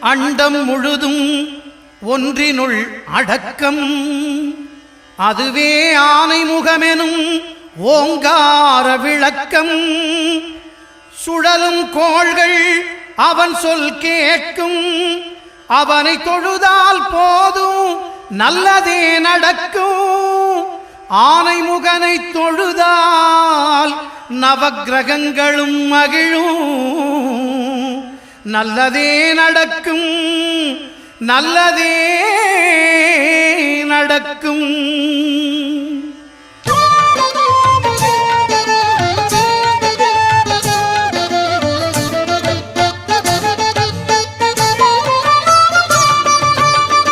அண்டம் முழுதும் ஒன்றினுள் அடக்கம். அதுவே ஆனைமுகமெனும் ஓங்கார விளக்கம். சுழலும் கோள்கள் அவன் சொல் கேட்கும். அவனை தொழுதால் போதும் நல்லதே நடக்கும். ஆனைமுகனை தொழுதால் நவக்கிரகங்களும் மகிழும். நல்லதே நடக்கும், நல்லதே நடக்கும்.